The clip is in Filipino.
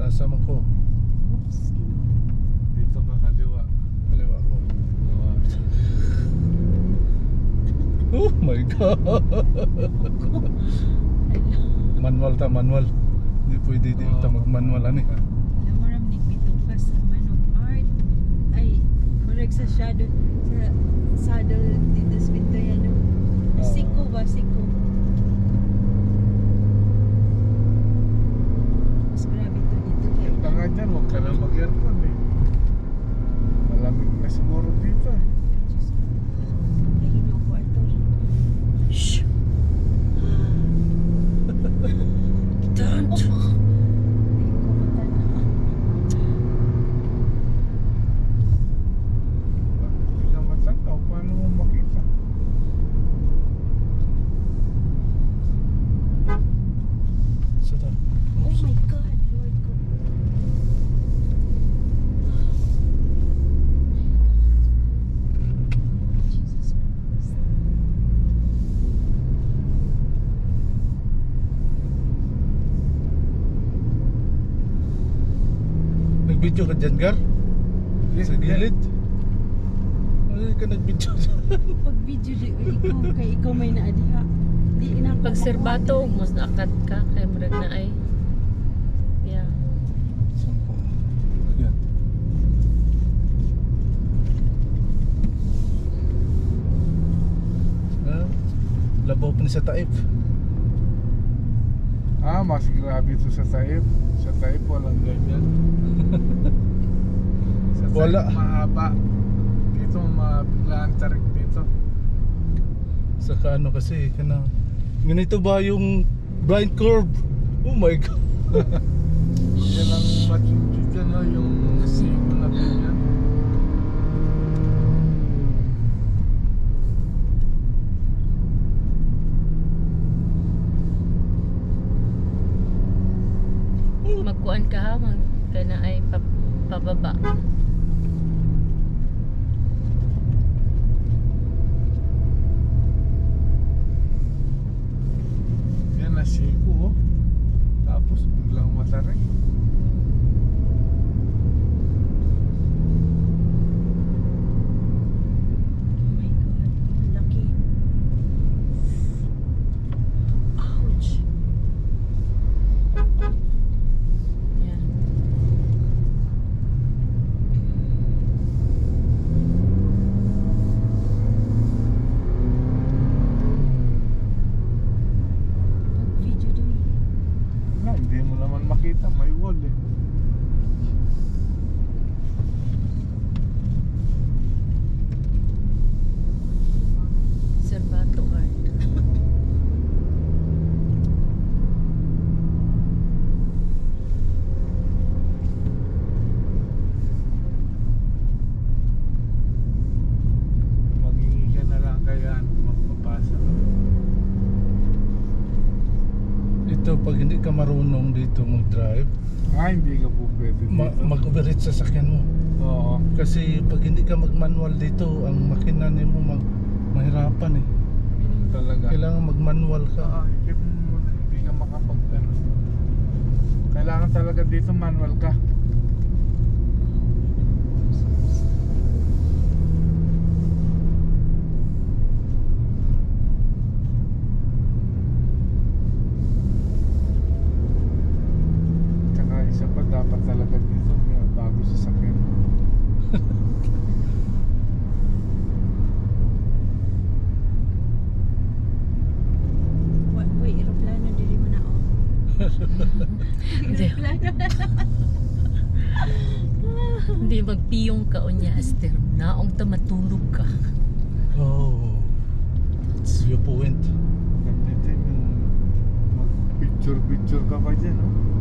Nasama ko. Oops. Dito ka kaliwa. Kaliwa ko. Oh my God. Manual ta, manual. Hindi pwede dito mag-manualan eh. Alam mo ram ni pitukas sa manok art. Ay, murag sa shadow sa saddle dito sa pinto yan. No? Siko ba? Siko. Mas grabe to dito. Punta nga dyan, huwag ka na mag-aircon eh. Malamig na siguro dito eh. Lahino ko ato. Shhh! Don't! Hindi ko matala. Hindi ka matataw, paano mo makita? Sata. Oh my God, Lord ko. Jesus Christ. Nag-video ka dyan, Gar? Yes, Sa gilid? Ay, ka nag-video dyan. Pag video di ikaw kay ikaw may naadiha. Di ina Pag serbato, mas nakat ka kay murag na ay. Yeah. Saan ko? Yan. Ah, labaw pa ni sa taip. Ah, mas grabe ito sa Taib. Sa Taib walang ganyan. Sa Taib Wala. mahaba. Dito mabiglaan tarik dito. Saka ano kasi, kana, ganito ba yung blind curve? Oh my God. Yan ang matindi dyan, no? Yung sigo na ganyan. Magkuan ka ha, kana ay pababa. Yan na sigo, oh. Tapos biglang matarik. Oh my God, laki. Ouch. Yeah. Pag video do Na, hindi mo naman makita, may wall eh. Serbato art. Maghingi ka na lang kaya magpapasa ka. Ito, pag hindi ka marunong dito mag-drive, Ah, hindi ka po pwede dito. mag-overheat sa sakyan mo. Oo. Kasi pag hindi ka mag-manual dito, ang makina mo mahirapan eh. Talaga. Kailangan mag-manual ka. Ikip mo muna, hindi ka makapag-ano. Kailangan talaga dito manual ka. Tsaka isa pa, dapat talaga dito may bago sa sakyan. Uy, aeroplano diri mo na oh. Hindi. Aeroplano. Hindi magpiyong ka unya Aster. Naong ta matulog ka. Oh, viewpoint. Ganda din yung mag-picture-picture ka pa dyan, no?